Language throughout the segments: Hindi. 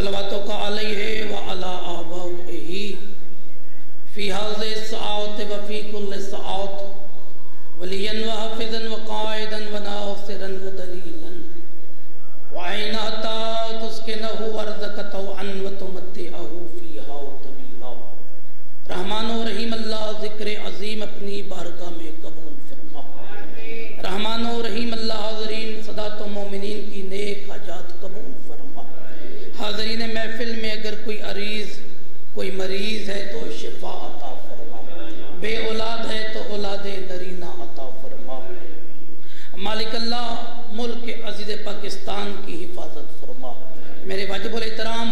सलवातों का अलैहि व अला आबाइही फी हाज़ि सआत व फी कुल्लि सआत वलियन व हाफ़िज़न व क़ाइदन व नासिरन व दलीलन व ऐना हत्ता तुस्किनहु वर्ज़क़तहु अन व तुमत्तिअहु फ़ीहा तवीला। रहमान व रहीम अल्लाह ज़िक्र अज़ीम अपनी बारगाह में कबूल फरमा। रहमान व रहीम अल्लाह हाज़रीन सदात मोमिनीन की नेक हाजात कबूल फरमा। हाज़रीन महफिल में अगर कोई अरीज़ कोई मरीज़ है तो शिफा अता फरमा, बे औलाद है तो औलादे नरीना अता फरमा। मालिक अल्लाह मुल्क अज़ीज़ पाकिस्तान की हिफाजत फरमा। मेरे वाजिबुल एहतराम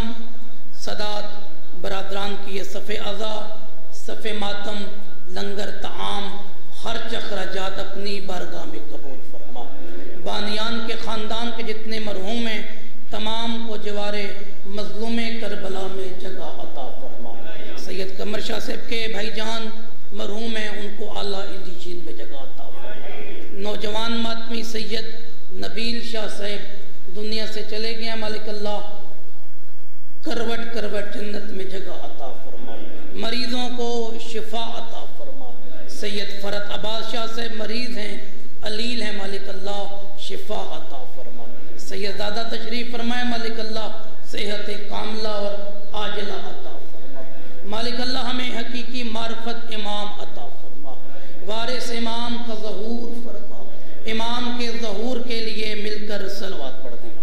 सदात बरादरान की ये सफ़े अज़ा सफ़े मातम लंगर ताम खर्च अखराजात अपनी बारगाह में कबूल फरमा। बानियान के ख़ानदान के जितने मरहूम हैं तमाम को जवारे मज़लूम करबला में जगह अता फरमा। सैयद कमर शाह साहब के भाईजान मरहूम हैं, उनको आला इल्लीशीन में जगह अता फरमा। नौजवान मातमी सैयद नबील शाह साहब दुनिया से चले गए हैं, मालिक अल्लाह करवट करवट जन्नत में जगह अता फरमा। मरीज़ों को शिफा अता फरमा। सैयद फरत अब्बास शाह साहब मरीज़ हैं, अलील हैं, मालिक अल्लाह शिफा अता फरमा। सैयदादा तशरीफ़ फरमाए, मालिक अल्लाह सेहत कामला और आजिला अता फरमा। मालिक अल्लाह हमें हकीकी मार्फत इमाम अता फरमा। वारिस इमाम का ज़हूर फरमा। इमाम के ज़हूर के लिए मिलकर सलवात पढ़ दें।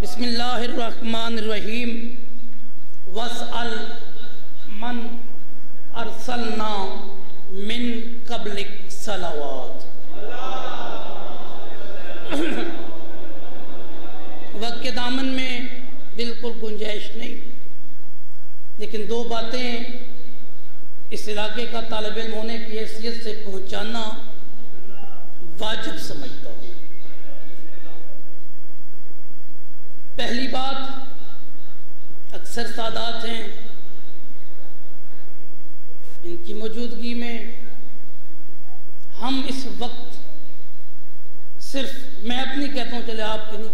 बिस्मिल्लाहिर्रहमानिर्रहीम। वस्अल मन अरसलना मिन क़ब्लिक सलावात। वक्त के दामन में बिल्कुल गुंजाइश नहीं, लेकिन दो बातें इस इलाके का तालिब इल्म होने की हैसियत से पहुंचाना वाजिब समझता हूँ। पहली बात, अक्सर सादात हैं, इनकी मौजूदगी में हम इस वक्त सिर्फ, मैं अपनी कहता हूँ, चले आपकी नहीं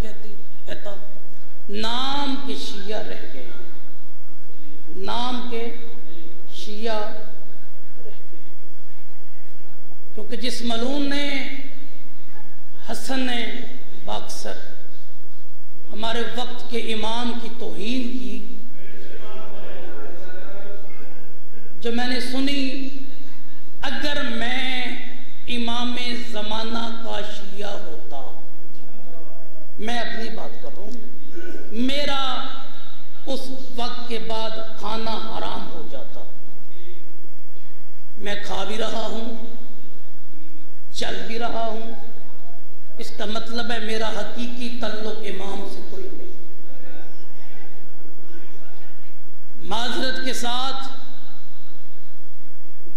कहता, नाम के शिया रह गए हैं। नाम के शिया रह गए, क्योंकि जिस मलून ने हसन बाक्सर हमारे वक्त के इमाम की तौहीन की, जो मैंने सुनी, अगर मैं इमाम ज़माना का शिया होता, मैं अपनी बात कर रहा हूँ, मेरा उस वक्त के बाद खाना हराम हो जाता। मैं खा भी रहा हूँ, चल भी रहा हूँ, इसका मतलब है मेरा हकीकी तल्लुक इमाम से कोई नहीं। माजरत के साथ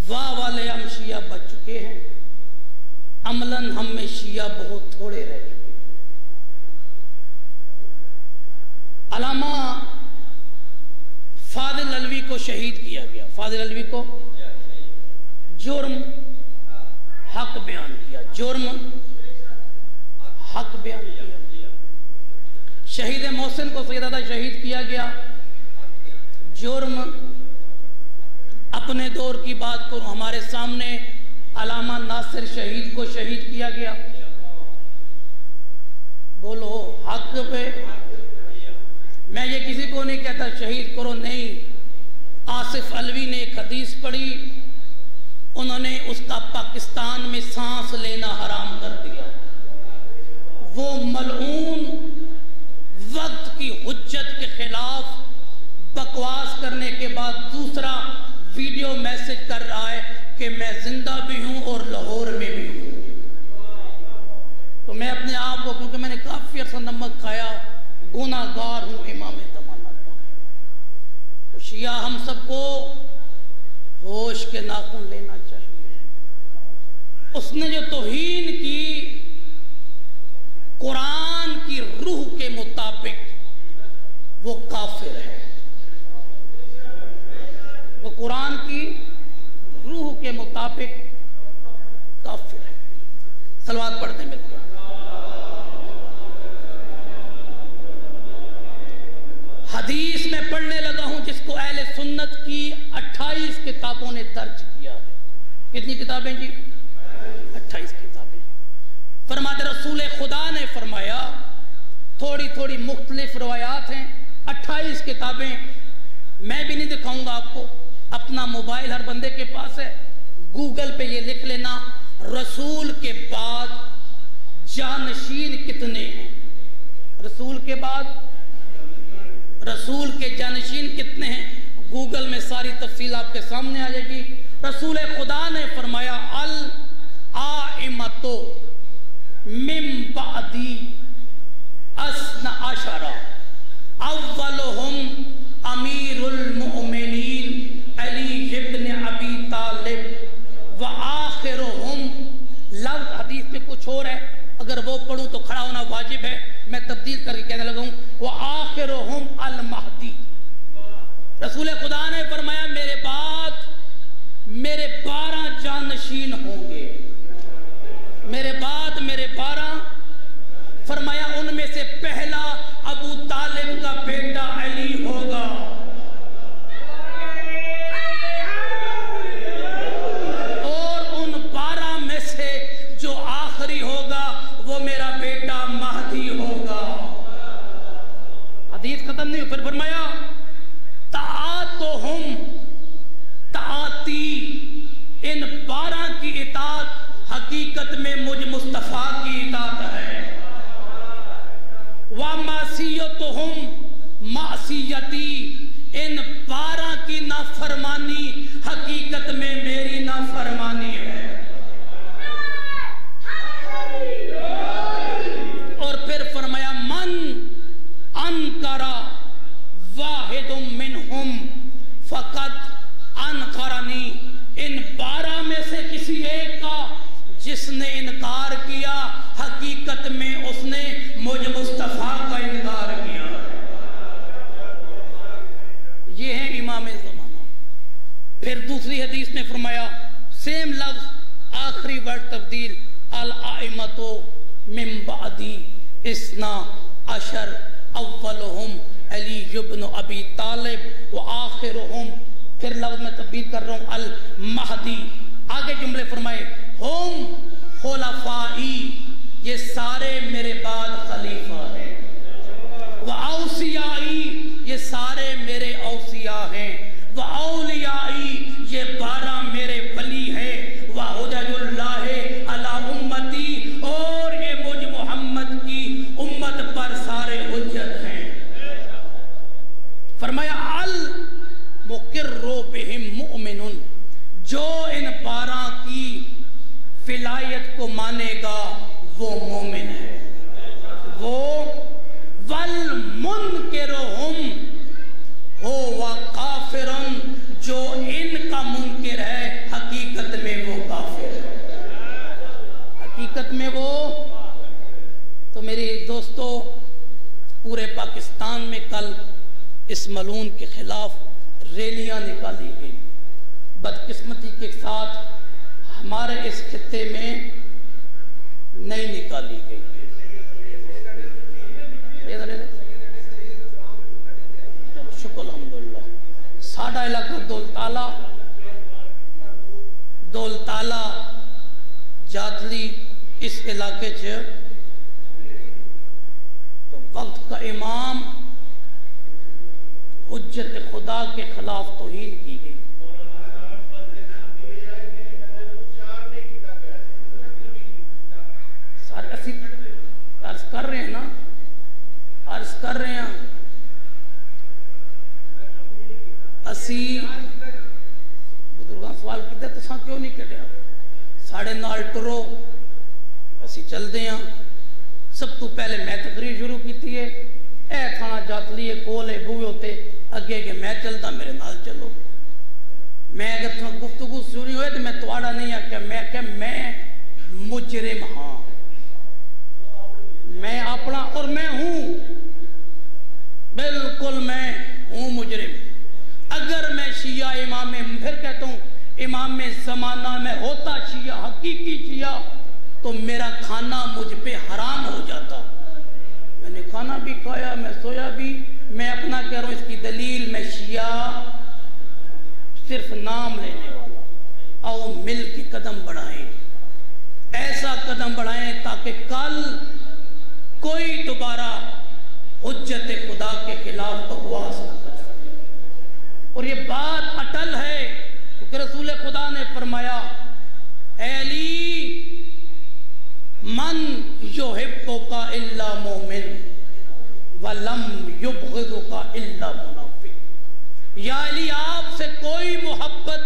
वाह वाले हम शिया बच चुके हैं, अमलन हम में शिया बहुत थोड़े रह चुके हैं। अलामा फाजिल अलवी को शहीद किया गया। फाजिल अलवी को जुर्म हक बयान किया, जुर्म हक बयान किया। शहीद मोहसिन को सैयदा शहीद किया गया, जुर्म, अपने दौर की बात करूं, हमारे सामने अलामा नासिर शहीद को शहीद किया गया। बोलो हक पे। मैं ये किसी को नहीं कहता शहीद करो, नहीं। आसिफ अलवी ने एक हदीस पढ़ी, उन्होंने उसका पाकिस्तान में सांस लेना हराम कर दिया। वो मलऊन वक्त की हुज्जत के खिलाफ बकवास करने के बाद दूसरा वीडियो मैसेज कर रहा है कि मैं जिंदा भी हूं और लाहौर में भी हूं। तो मैं अपने आप को, क्योंकि मैंने काफी अर्सा नमक खाया, गुनाहगार हूं इमाम ज़माना का। तो शिया हम सबको होश के नाखून लेना चाहिए। उसने जो तौहीन की कुरान की रूह के मुताबिक, वो काफिर है। वो कुरान की रूह के मुताबिक काफिर है। सलवात पढ़ते मिलकर। पढ़ने लगा हूं जिसको अहले सुन्नत की 28 किताबों ने दर्ज किया है। कितनी किताबें जी? 28 किताबें। फरमाते रसूल खुदा ने फरमाया, थोड़ी थोड़ी मुख्तलिफ रवायात हैं, 28 किताबें। मैं भी नहीं दिखाऊंगा आपको, अपना मोबाइल हर बंदे के पास है, गूगल पे ये लिख लेना, रसूल के बाद जानशीन कितने हैं। रसूल के बाद रसूल के जानशीन कितने हैं, गूगल में सारी तफसील आपके सामने आ जाएगी। रसूल खुदा ने फरमाया, अल आइमतो मिन बादी अस्ना अशरा अव्वलुहुम अमीरुल मुमिनीन अली इब्न अबी तालिब व आखिरुहुम। लफ्ज़ हदीस में कुछ और है, अगर वो पढ़ूं तो खड़ा होना वाजिब है, मैं तब्दील करके कहने लगा हूं, वो आखिरुहुम अल महदी। रसूल खुदा ने फरमाया, मेरे बाद मेरे 12 जानशीन होंगे, मेरे बाद मेरे 12। फरमाया उनमें से पहला अबू तालिब का बेटा अली होगा, और उन 12 में से जो आखिरी होगा वो मेरा बेटा महदी होगा। हदीस खत्म नहीं, फिर फरमाया ताअतुहुम ताअती, इन 12 की इताअत हकीकत में मुझ मुस्तफा की इताअत है। व मासियतुहुम मासियती, इन 12 की नाफरमानी हकीकत में मेरी नाफरमानी है। और फिर फरमाया मन अनकरा वाहिदुम मिनहुम फकद अनकरनी, इन 12 में से किसी एक का जिसने इनकार किया हकीकत में उसने मुझ मुस्तफा का इनकार किया। ये है इमाम ज़माना। फिर दूसरी हदीस में फरमाया, सेम लफ्ज, आखिरी वर्ड तब्दील, अल आइमतो मिन बादी इस्ना अशर अव्वलुहुम अली इब्न अबी तालिब व आखिरुहुम। फिर लफ्ज में तब्दील कर रहा हूं, अल महदी। आगे जुमले फरमाए, हुम खुलफाई, ये सारे मेरे बाद खलीफा हैं। व औसियाई, ये सारे मेरे औसिया हैं। व औलियाई, ये 12 मेरे वली हैं। व हुज्जतुल्लाहि अला उम्मती, और ये मुझ मोहम्मद की उम्मत पर सारे हुज्जत हैं। फरमाया अल मुकिर्रु बिहिम मुमिनुन, जो इन 12 की विलायत को मानेगा वो मोमिन है। वो वल मुनकिरुहुम हो व काफिरुन, जो इनका मुनकिर है हकीकत में वो काफिर है, हकीकत में वो। तो मेरे दोस्तों, पूरे पाकिस्तान में कल इस मलून के खिलाफ रैलियां निकाली गई। बदकिस्मती के साथ हमारे इस खित्ते में नहीं निकाली गई। शुक्र अल्हम्दुलिल्लाह। साडा इलाका दौलताला जातली, इस इलाके च तो वक्त का इमाम हुज्जत खुदा के खिलाफ तौहीन की गई। अर्ज कर रहे हैं ना, अर्ज कर रहे हैं असी बुजुर्ग सवाल किया तो क्यों नहीं कटिया, साढ़े नाल टुरो असी चलते हैं। सब तो पहले मैं तकरीर शुरू की है, ए थाना जातली कोल है बूहे होते अगे के मैं चलता, मेरे नाल चलो। मैं अगर थोड़ा गुफ्तगू शुरू हुए तो मैं थोड़ा नहीं आख्या, मैं क्या मैं मुजरिम हाँ, मैं अपना और मैं हूं, बिल्कुल मैं हूं मुजरिम। अगर मैं शिया इमाम, फिर कहता हूं इमाम ज़माना में होता शिया, हकीकी शिया, तो मेरा खाना मुझ पे हराम हो जाता। मैंने खाना भी खाया, मैं सोया भी, मैं अपना कह रहा हूं, इसकी दलील मैं शिया सिर्फ नाम लेने वाला। आओ मिल के कदम बढ़ाएं, ऐसा कदम बढ़ाएं ताकि कल कोई दोबारा हुज्जत खुदा के खिलाफ बकवास न कर सके। और ये बात अटल है क्योंकि रसूल खुदा ने फरमाया, ऐ अली मन युहिब्बुका इल्ला मोमिन वलम युबग़िज़ुका इल्ला मुनाफ़िक़। या अली आपसे कोई मोहब्बत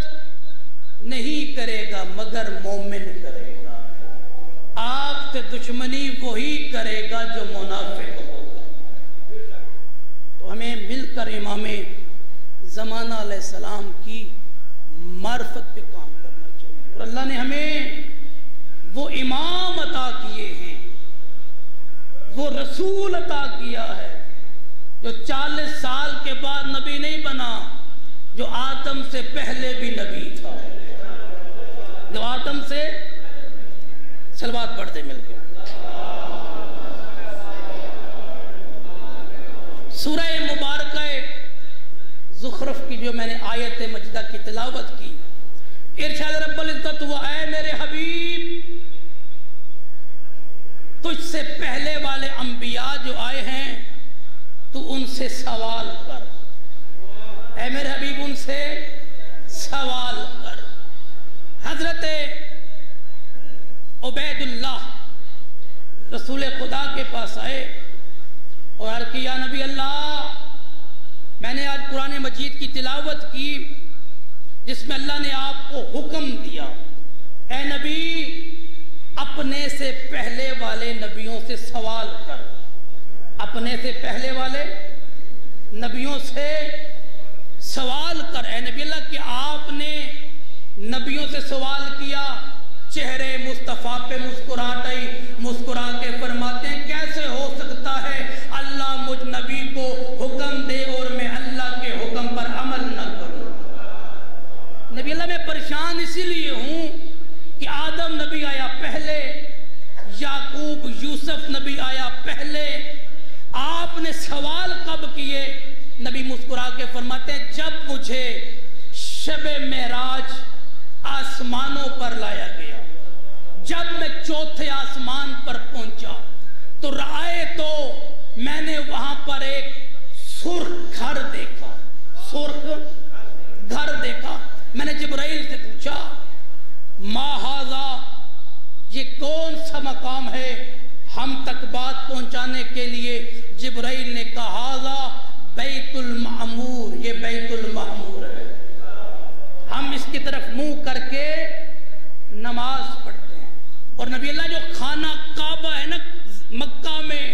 नहीं करेगा मगर मोमिन करेगा, आपसे दुश्मनी वही करेगा जो मुनाफिक होगा। तो हमें मिलकर इमाम ज़माना अलैहिस्सलाम की मार्फत पे काम करना चाहिए। और अल्लाह ने हमें वो इमाम अता किए हैं, वो रसूल अता किया है जो 40 साल के बाद नबी नहीं बना, जो आदम से पहले भी नबी था, जो आदम से सलवात पढ़ते मिलकर। सूरह मुबारक ज़ुखरफ की जो मैंने आयत मजदा की तिलावत की, इरशाद रब्बुल इज्जत हुआ, ऐ मेरे हबीब तुझसे पहले वाले अंबिया जो आए हैं तू उनसे सवाल कर। ऐ मेरे हबीब उनसे सवाल कर। हजरत उबैदुल्लाह रसूल खुदा के पास आए और अर्ज़ किया, नबी अल्लाह मैंने आज कुरान मजीद की तिलावत की जिसमें अल्लाह ने आपको हुक्म दिया, ऐ नबी अपने से पहले वाले नबियों से सवाल कर, अपने से पहले वाले नबियों से सवाल कर। ऐ नबी अल्लाह कि आपने नबियों से सवाल किया, चेहरे मुस्तफ़ा पे मुस्कुराहट आई, मुस्कुरा के फरमाते हैं, कैसे हो सकता है अल्लाह मुझ नबी को हुक्म दे और मैं अल्लाह के हुक्म पर अमल न करूं। नबी अल्लाह मैं परेशान इसीलिए हूं कि आदम नबी आया पहले, याकूब यूसुफ नबी आया पहले, आपने सवाल कब किए? नबी मुस्कुरा के फरमाते हैं, जब मुझे शबे मेराज आसमानों पर लाया गया, जब मैं चौथे आसमान पर पहुंचा तो राए तो मैंने वहां पर एक सुर्ख घर देखा, सुर्ख घर देखा। मैंने जिब्राइल से पूछा, माहाजा ये कौन सा मकाम है हम तक बात पहुंचाने के लिए? जिब्राइल ने कहा, हाजा बैतुल मामूर, ये बैतुल मामूर है, हम इसकी तरफ मुंह करके नमाज पढ़ते हैं। और नबी अल्लाह जो खाना काबा है ना मक्का में,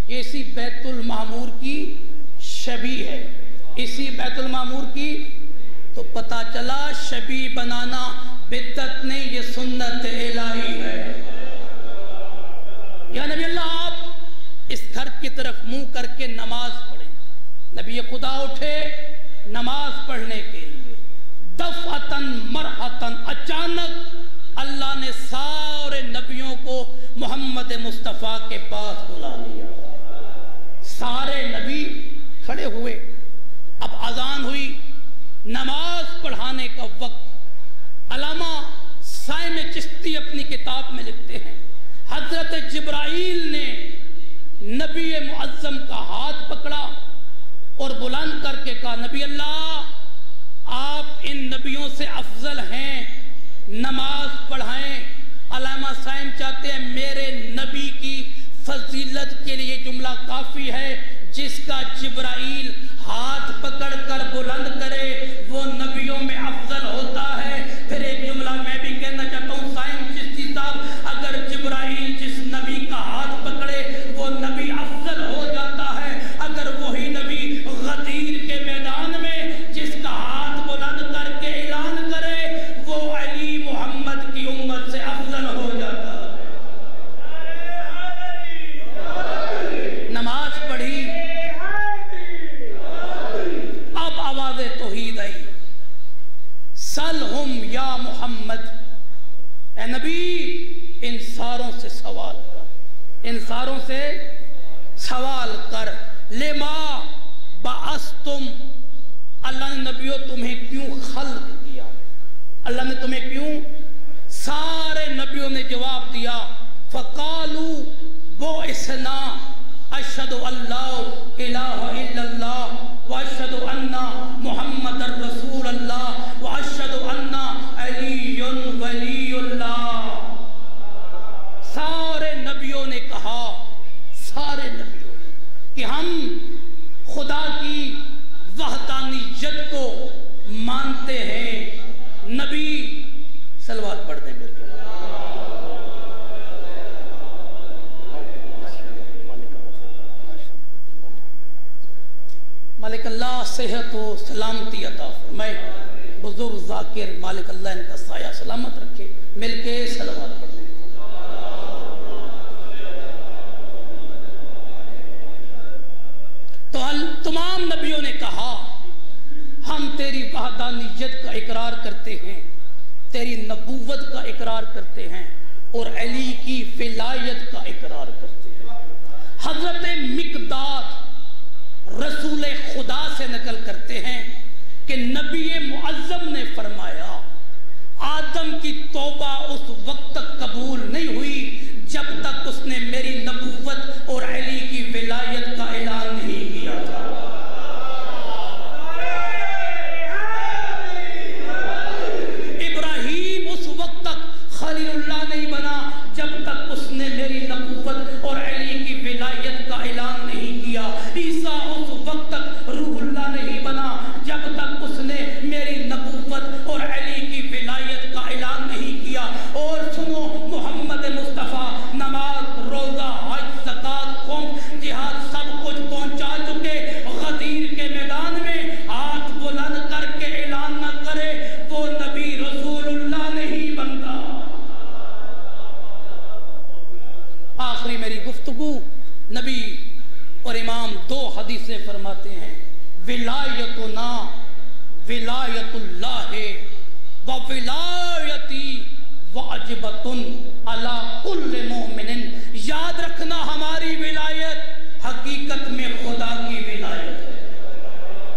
ये इसी बैतुल मामूर की शबी है, इसी बैतुल मामूर की। तो पता चला शबी बनाना बिद्दत नहीं, ये सुन्नत इलाही है। या नबी अल्लाह आप इस घर की तरफ मुंह करके नमाज पढ़ें। नबी खुदा उठे नमाज पढ़ने के लिए, दफअतन मरहतन अचानक अल्लाह ने सारे नबियों को मोहम्मद मुस्तफ़ा के पास बुला लिया। सारे नबी खड़े हुए, अब अजान हुई, नमाज पढ़ाने का वक्त। अल्लामा साइम चिश्ती अपनी किताब में लिखते हैं, हजरत जिब्राइल ने नबी मुअज्जम का हाथ पकड़ा और बुलंद करके कहा, नबी अल्लाह आप इन नबियों से अफजल हैं, नमाज पढ़ाएं। अल्लामा साइम चाहते हैं मेरे नबी की फजीलत के लिए जुमला काफी है, जिसका जिब्राइल हाथ पकड़कर बुलंद करे वो नबियों में अफजल होता है। फिर एक जुमला मैं भी कहना चाहता हूँ, साइम चिश्ती साहब, अगर जिब्राइल जिस नबी का हाथ पकड़े वो नबी अफजल हो जाता है, अगर वही नबी गदीर के मैदान में जिसका हाथ बुलंद करके ऐलान करे वो अली मोहम्मद की उम्मत से अफजल हो जाता है। नमाज पढ़ी, अब आवाज़े तौहीद आई, सलहुम या मोहम्मद, ए नबी इन सारों से सवाल कर, इन सारों से सवाल कर। लेमा बाअस्तुम, अल्लाह ने नबियों तुम्हें क्यों खल्क किया, अल्लाह ने तुम्हें क्यों। सारे नबियों ने जवाब दिया फ़क़ालू बुइसना अशहदु अल्ला इलाहा इल्लल्लाह व अशहदु अन्ना मुहम्मदर रसूलुल्लाह व अशहदु अन्ना अलीयुन वलीयुल्लाह। सारे नबियों ने कहा, सारे नबियों ने, कि हम खुदा की वहदानियत को मानते हैं। नबी सलवात पढ़ दें मेरे को। मालिक अल्लाह सेहत व सलामती अता फरमाए। बुजुर्ग जाकिर मालिक अल्लाह इनका साया सलामत रखे। मिलके सलवात पढ़ दें। तो तमाम नबियों ने कहा हम तेरी वहदानियत का इकरार करते हैं, तेरी नबूवत का इकरार करते हैं और अली की विलायत का इकरार करते हैं। हजरत मिकदाद रसूल खुदा से नकल करते हैं कि नबी मुअज्जम ने फरमाया आदम की तौबा उस वक्त तक कबूल नहीं हुई जब तक उसने मेरी नबूवत और अली की विलायत का ऐलान नहीं किया था। इब्राहिम उस वक्त तक खलीलुल्लाह नहीं बना जब तक उसने मेरी नबूवत और अली की विलायत का ऐलान नहीं किया। ईसा उस वक्त तक रूहुल्लाह नहीं बना जब तक उसने मेरी नबूवत और अली की विलायत का ऐलान नहीं किया। और सुनो, मोहम्मद मुस्तफ़ा नमाज, रोजा, हज, ज़कात, क़ौम, जिहाद सब कुछ पहुंचा चुके। गदीर के मैदान में हाथ बुलंद करके ऐलान न करे वो नबी रसूलुल्लाह नहीं बनता। आखिरी मेरी गुफ्तगू, नबी और इमाम दो हदीसें फरमाते हैं विलायतुना विलायतुल्लाह व विलायती वाजिबतुन अला कुल्ल मोमिनिन। याद रखना हमारी विलायत हकीकत में खुदा की विलायत है।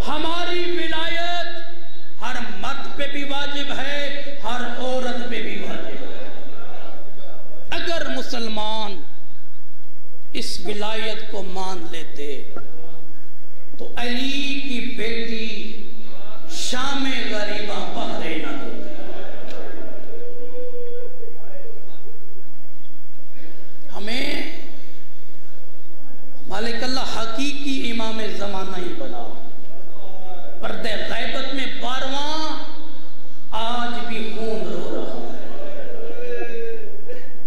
हमारी विलायत हर मर्द पे भी वाजिब है, हर औरत पे भी वाजिब है। अगर मुसलमान इस विलायत को मान लेते तो अली की बेटी शामे गरीबा पहरे न देते। हमें मालिक अल्लाह हकीकी इमाम ज़माना ही बना। पर्दे गैबत में 12वां आज भी खून रो रहा है।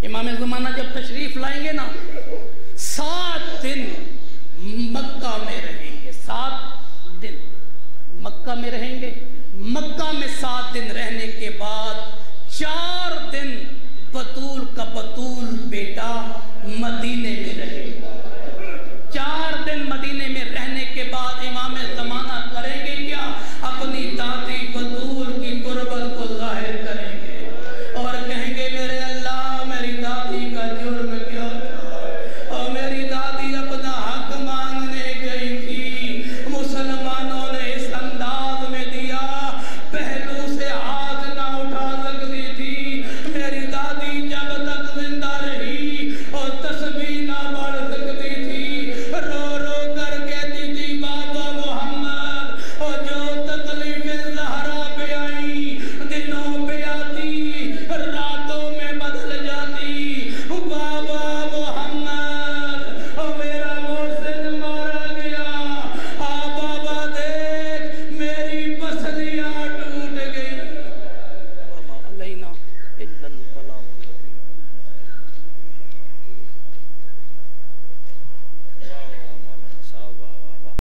इमाम ज़माना जब तशरीफ लाएंगे ना, 7 दिन मक्का में रहेंगे। 7 दिन मक्का में रहेंगे। मक्का में 7 दिन रहने के बाद 4 दिन